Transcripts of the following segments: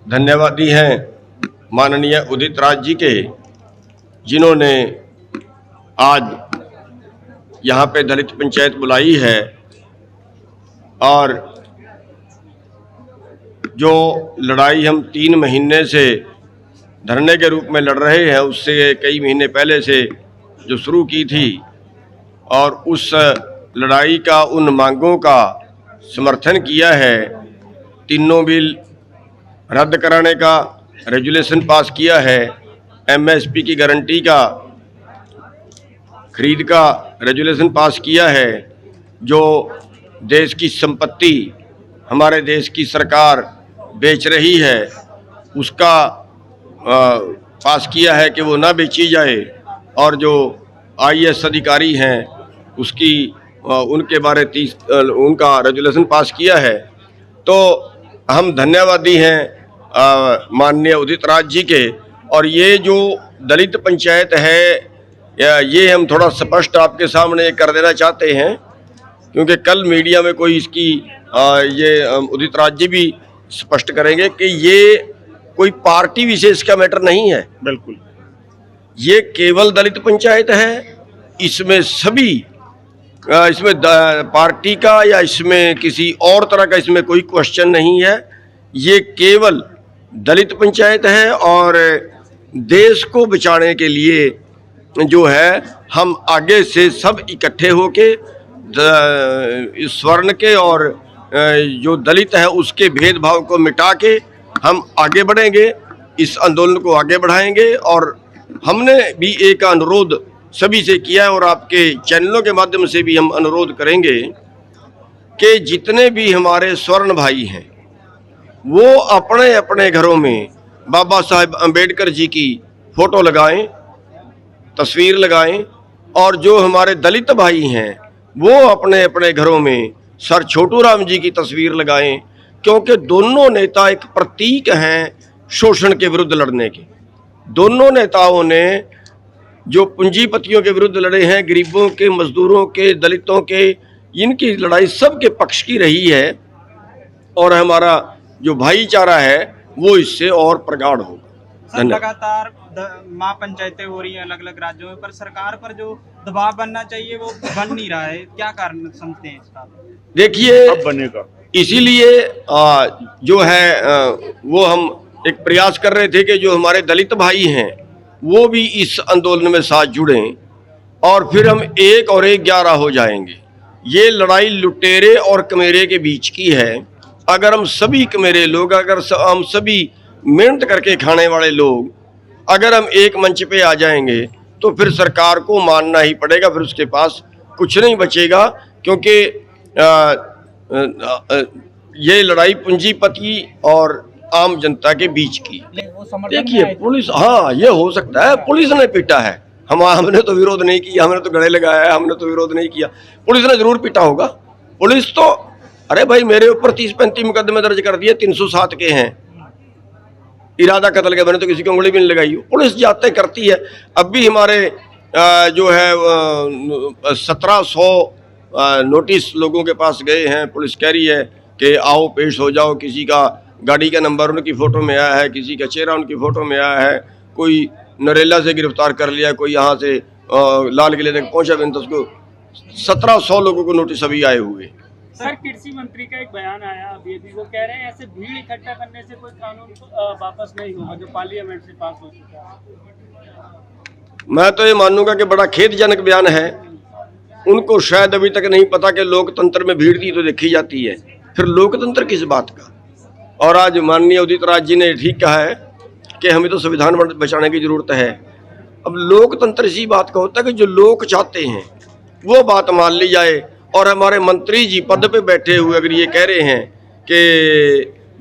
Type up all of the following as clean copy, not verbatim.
धन्यवादी हैं माननीय उदित राज जी के, जिन्होंने आज यहाँ पे दलित पंचायत बुलाई है। और जो लड़ाई हम 3 महीने से धरने के रूप में लड़ रहे हैं, उससे कई महीने पहले से जो शुरू की थी, और उस लड़ाई का, उन मांगों का समर्थन किया है। तीनों बिल रद्द कराने का रेजुलेशन पास किया है, एमएसपी की गारंटी का, खरीद का रेजुलेशन पास किया है, जो देश की संपत्ति हमारे देश की सरकार बेच रही है उसका पास किया है कि वो ना बेची जाए, और जो आईएएस अधिकारी हैं उसकी उनके बारे उनका रेजुलेशन पास किया है। तो हम धन्यवादी हैं माननीय उदित राज जी के। और ये जो दलित पंचायत है, ये हम थोड़ा स्पष्ट आपके सामने कर देना चाहते हैं, क्योंकि कल मीडिया में कोई इसकी ये उदित राज जी भी स्पष्ट करेंगे कि ये कोई पार्टी विशेष का मैटर नहीं है। बिल्कुल, ये केवल दलित पंचायत है। इसमें सभी इसमें पार्टी का या इसमें किसी और तरह का इसमें कोई क्वेश्चन नहीं है। ये केवल दलित पंचायत है, और देश को बचाने के लिए जो है हम आगे से सब इकट्ठे होके स्वर्ण के और जो दलित है उसके भेदभाव को मिटा के हम आगे बढ़ेंगे, इस आंदोलन को आगे बढ़ाएंगे। और हमने भी एक अनुरोध सभी से किया है, और आपके चैनलों के माध्यम से भी हम अनुरोध करेंगे कि जितने भी हमारे स्वर्ण भाई हैं वो अपने अपने घरों में बाबा साहेब अम्बेडकर जी की फोटो लगाएं, तस्वीर लगाएं, और जो हमारे दलित भाई हैं वो अपने अपने घरों में सर छोटू राम जी की तस्वीर लगाएं, क्योंकि दोनों नेता एक प्रतीक हैं शोषण के विरुद्ध लड़ने के। दोनों नेताओं ने जो पूंजीपतियों के विरुद्ध लड़े हैं, गरीबों के, मजदूरों के, दलितों के, इनकी लड़ाई सबके पक्ष की रही है, और हमारा जो भाईचारा है वो इससे और प्रगाढ़ होगा। लगातार महापंचायतें हो रही हैं अलग अलग राज्यों में, पर सरकार पर जो दबाव बनना चाहिए वो बन नहीं रहा है। क्या कारण समझते हैं इसका? देखिए, अब बनेगा, इसीलिए जो है वो हम एक प्रयास कर रहे थे कि जो हमारे दलित भाई हैं वो भी इस आंदोलन में साथ जुड़ें, और फिर हम 1 और 1 11 हो जाएंगे। ये लड़ाई लुटेरे और कमेरे के बीच की है। अगर हम सभी कमेरे लोग, अगर हम सभी मेहनत करके खाने वाले लोग अगर हम एक मंच पे आ जाएंगे तो फिर सरकार को मानना ही पड़ेगा, फिर उसके पास कुछ नहीं बचेगा। क्योंकि ये लड़ाई पूंजीपति और आम जनता के बीच की। देखिए पुलिस, हाँ ये हो सकता है पुलिस ने पीटा है, हमने तो विरोध नहीं किया, हमने तो गले लगाया है, हमने तो विरोध नहीं किया। पुलिस ने जरूर पीटा होगा। पुलिस तो, अरे भाई मेरे ऊपर 30-35 मुकदमे दर्ज कर दिए, 307 के हैं, इरादा कत्ल के, मैंने तो किसी की उंगली भी नहीं लगाई। पुलिस जाते करती है। अब भी हमारे जो है 1700 नोटिस लोगों के पास गए हैं। पुलिस कह रही है कि आओ पेश हो जाओ। किसी का गाड़ी का नंबर उनकी फ़ोटो में आया है, किसी का चेहरा उनकी फ़ोटो में आया है, कोई नरेला से गिरफ्तार कर लिया, कोई यहाँ से लाल किले तक पहुँचा बिन, तो उसको 1700 लोगों को नोटिस अभी आए हुए। सर, कृषि मंत्री का एक बयान आया अभी वो कह रहे हैं ऐसे भीड़ इकट्ठा करने से कोई कानून वापस नहीं होगा जो पार्लियामेंट से पास हो चुका है। मैं तो ये मानूंगा कि बड़ा खेदजनक बयान है। उनको शायद अभी तक नहीं पता कि लोकतंत्र में भीड़ की तो देखी जाती है, फिर लोकतंत्र किस बात का। और आज माननीय उदित राज जी ने ठीक कहा है कि हमें तो संविधान बचाने की जरूरत है। अब लोकतंत्र इसी बात का होता है कि जो लोग चाहते हैं वो बात मान ली जाए। और हमारे मंत्री जी पद पे बैठे हुए अगर ये कह रहे हैं कि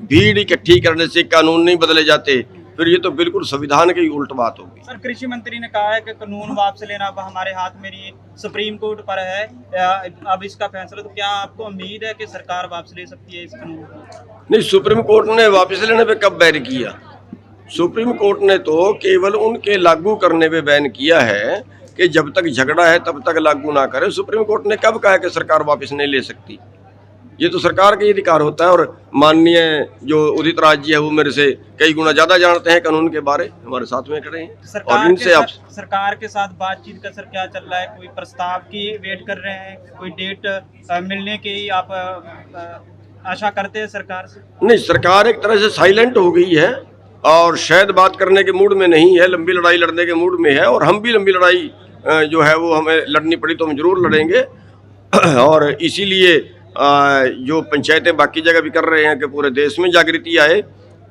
भीड़ इकट्ठी करने से कानून नहीं बदले जाते, फिर ये तो बिल्कुल संविधान की उल्ट बात होगी। सर, कृषि मंत्री ने कहा है कि कानून वापस लेना अब हमारे हाथ में नहीं, सुप्रीम कोर्ट पर है अब इसका फैसला। तो क्या आपको उम्मीद है कि सरकार वापस ले सकती है इस कानून को? नहीं, सुप्रीम कोर्ट ने वापस लेने पे कब बैन किया? सुप्रीम कोर्ट ने तो केवल उनके लागू करने पे बैन किया है कि जब तक झगड़ा है तब तक लागू ना करे। सुप्रीम कोर्ट ने कब कहा कि सरकार वापस नहीं ले सकती? ये तो सरकार का ही अधिकार होता है। और माननीय जो उदित राज जी है वो मेरे से कई गुना ज्यादा जानते हैं कानून के बारे, हमारे साथ में खड़े हैं और इनसे आप सरकार के साथ बातचीत का सर क्या चल रहा है? कोई प्रस्ताव की वेट कर रहे हैं? कोई डेट मिलने की आप आशा करते हैं सरकार से? नहीं, सरकार एक तरह से साइलेंट हो गई है और शायद बात करने के मूड में नहीं है, लंबी लड़ाई लड़ने के मूड में है। और हम भी लंबी लड़ाई जो है वो हमें लड़नी पड़ी तो हम जरूर लड़ेंगे। और इसीलिए जो पंचायतें बाकी जगह भी कर रहे हैं कि पूरे देश में जागृति आए,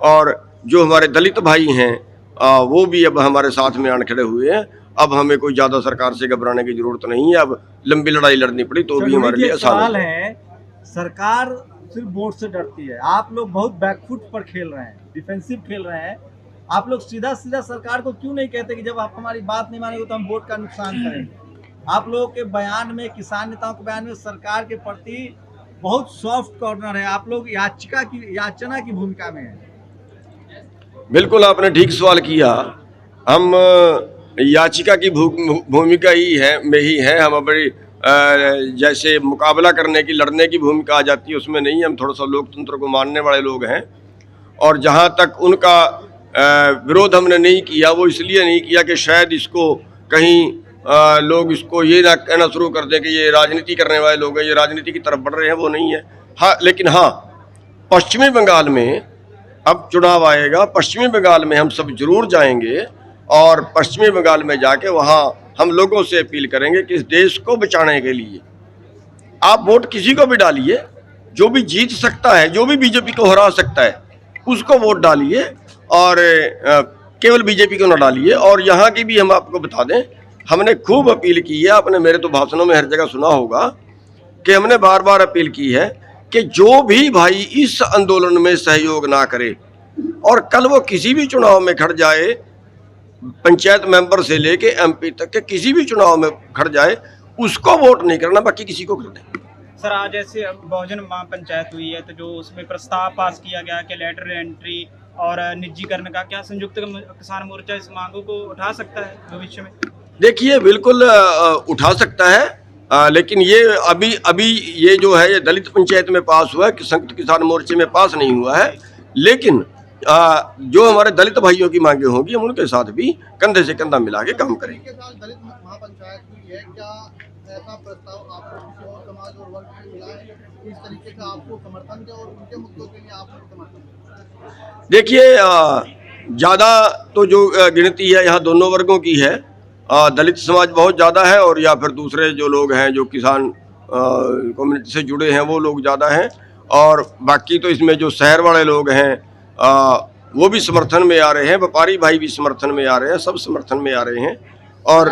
और जो हमारे दलित भाई हैं वो भी अब हमारे साथ में आन खड़े हुए हैं। अब हमें कोई ज़्यादा सरकार से घबराने की जरूरत नहीं है। अब लंबी लड़ाई लड़नी पड़ी तो भी हमारे लिए आसान है। सरकार सिर्फ वोट से डरती है, आप लोग बहुत बैकफुट पर खेल रहे हैं, डिफेंसिव खेल रहे हैं। आप लोग सीधा सीधा सरकार को क्यों नहीं कहते कि जब आप हमारी बात नहीं मानेंगे तो हम वोट का नुकसान करेंगे? आप लोगों के बयान में, किसान नेताओं के बयान में सरकार के प्रति बहुत सॉफ्ट कॉर्नर है। आप लोग याचना की भूमिका में है। बिल्कुल, आपने ठीक सवाल किया। हम याचिका की भूमिका ही है। हम अपनी जैसे मुकाबला करने की, लड़ने की भूमिका आ जाती है, उसमें नहीं। हम थोड़ा सा लोकतंत्र को मानने वाले लोग हैं। और जहाँ तक उनका विरोध हमने नहीं किया, वो इसलिए नहीं किया कि शायद इसको कहीं लोग इसको ये ना कहना शुरू कर दें कि ये राजनीति करने वाले लोग हैं, ये राजनीति की तरफ बढ़ रहे हैं, वो नहीं है। हाँ, लेकिन हाँ, पश्चिमी बंगाल में अब चुनाव आएगा। पश्चिमी बंगाल में हम सब जरूर जाएंगे और पश्चिमी बंगाल में जाके वहाँ हम लोगों से अपील करेंगे कि इस देश को बचाने के लिए आप वोट किसी को भी डालिए, जो भी जीत सकता है, जो भी बीजेपी को हरा सकता है उसको वोट डालिए, और केवल बीजेपी को न डालिए। और यहाँ की भी हम आपको बता दें, हमने खूब अपील की है। आपने मेरे तो भाषणों में हर जगह सुना होगा कि हमने बार बार अपील की है कि जो भी भाई इस आंदोलन में सहयोग ना करे और कल वो किसी भी चुनाव में खड़ जाए, पंचायत मेंबर से लेके एमपी तक के किसी भी चुनाव में खड़ जाए, उसको वोट नहीं करना, बाकी किसी को कर दें। सर, आज ऐसे बहुजन महापंचायत हुई है तो जो उसमें प्रस्ताव पास किया गया कि लेटर एंट्री और निजीकरण का, क्या संयुक्त किसान मोर्चा इस मांगों को उठा सकता है भविष्य में? देखिए, बिल्कुल उठा सकता है, लेकिन ये अभी ये जो है ये दलित पंचायत में पास हुआ है, कि संयुक्त किसान मोर्चे में पास नहीं हुआ है। लेकिन जो हमारे दलित भाइयों की मांगे होंगी हम उनके साथ भी कंधे से कंधा मिला के काम करेंगे। दलित महापंचायत हुई है, क्या ऐसा प्रस्ताव आपको किसी और समाज और वर्ग से मिला है? इस तरीके का आपको समर्थन दे और उनके मुद्दों के लिए आपको समर्थन? देखिए, ज़्यादा तो जो गिनती है यहाँ दोनों वर्गों की है। दलित समाज बहुत ज़्यादा है, और या फिर दूसरे जो लोग हैं जो किसान कम्युनिटी से जुड़े हैं वो लोग ज़्यादा हैं। और बाकी तो इसमें जो शहर वाले लोग हैं वो भी समर्थन में आ रहे हैं, व्यापारी भाई भी समर्थन में आ रहे हैं, सब समर्थन में आ रहे हैं। और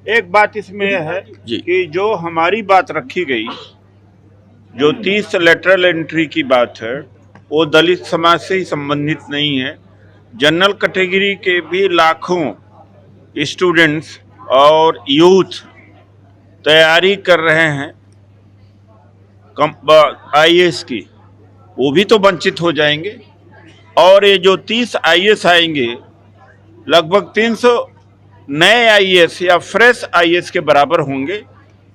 एक बात इसमें है कि जो हमारी बात रखी गई, जो 30 लेटरल एंट्री की बात है, वो दलित समाज से ही संबंधित नहीं है। जनरल कैटेगरी के भी लाखों स्टूडेंट्स और यूथ तैयारी कर रहे हैं आईएएस की, वो भी तो वंचित हो जाएंगे। और ये जो 30 आईएएस आएंगे, लगभग 300 नए आईएएस या फ्रेश आईएएस के बराबर होंगे।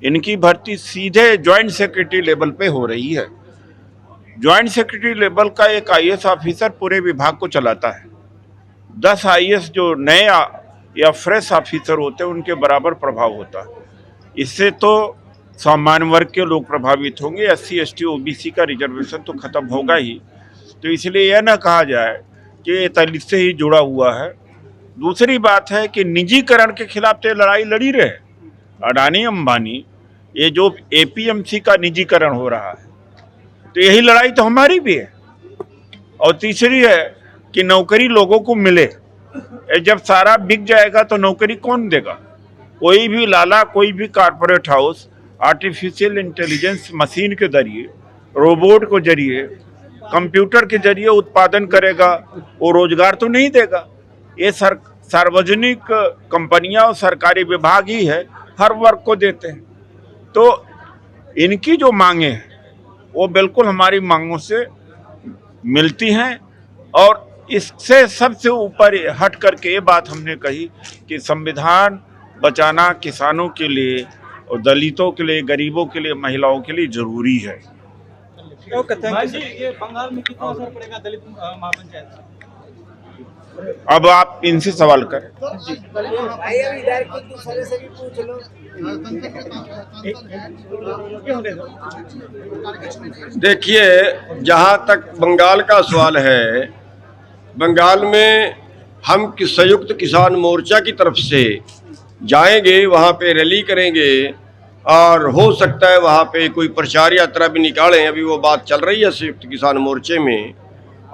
इनकी भर्ती सीधे जॉइंट सेक्रेटरी लेवल पे हो रही है। जॉइंट सेक्रेटरी लेवल का एक आईएएस ऑफिसर पूरे विभाग को चलाता है। 10 आईएएस जो नए या फ्रेश ऑफिसर होते हैं उनके बराबर प्रभाव होता है। इससे तो सामान्य वर्ग के लोग प्रभावित होंगे, SC ST OBC का रिजर्वेशन तो खत्म होगा ही। तो इसलिए यह ना कहा जाए कि ये दलित से ही जुड़ा हुआ है। दूसरी बात है कि निजीकरण के खिलाफ तो लड़ाई लड़ी रहे अडानी अंबानी, ये जो APMC का निजीकरण हो रहा है, तो यही लड़ाई तो हमारी भी है। और तीसरी है कि नौकरी लोगों को मिले। जब सारा बिक जाएगा तो नौकरी कौन देगा? कोई भी लाला, कोई भी corporate house artificial intelligence machine के जरिए, रोबोट के जरिए, कंप्यूटर के जरिए उत्पादन करेगा, वो रोजगार तो नहीं देगा। ये सार्वजनिक कंपनियां और सरकारी विभाग ही है, हर वर्ग को देते हैं। तो इनकी जो मांगे हैं वो बिल्कुल हमारी मांगों से मिलती हैं। और इससे सबसे ऊपर हट करके ये बात हमने कही कि संविधान बचाना किसानों के लिए और दलितों के लिए, गरीबों के लिए, महिलाओं के लिए जरूरी है। Okay, thank you sir. ये बंगाल में कितना असर पड़ेगा दलित महापंचायत से? अब आप इनसे सवाल करें। देखिए, जहाँ तक बंगाल का सवाल है, बंगाल में हम संयुक्त किसान मोर्चा की तरफ से जाएंगे, वहाँ पे रैली करेंगे और हो सकता है वहाँ पे कोई प्रचार यात्रा भी निकालें। अभी वो बात चल रही है संयुक्त किसान मोर्चे में।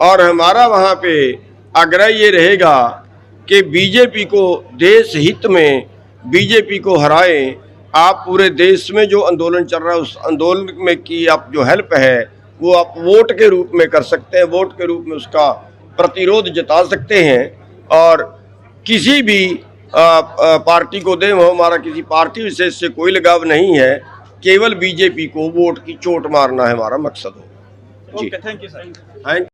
और हमारा वहाँ पे आग्रह ये रहेगा कि बीजेपी को, देश हित में बीजेपी को हराएं। आप पूरे देश में जो आंदोलन चल रहा है उस आंदोलन में की आप जो हेल्प है वो आप वोट के रूप में कर सकते हैं, वोट के रूप में उसका प्रतिरोध जता सकते हैं। और किसी भी पार्टी को दें, वो हमारा किसी पार्टी विशेष से कोई लगाव नहीं है, केवल बीजेपी को वोट की चोट मारना है हमारा मकसद हो। Okay, thank you sir. Thank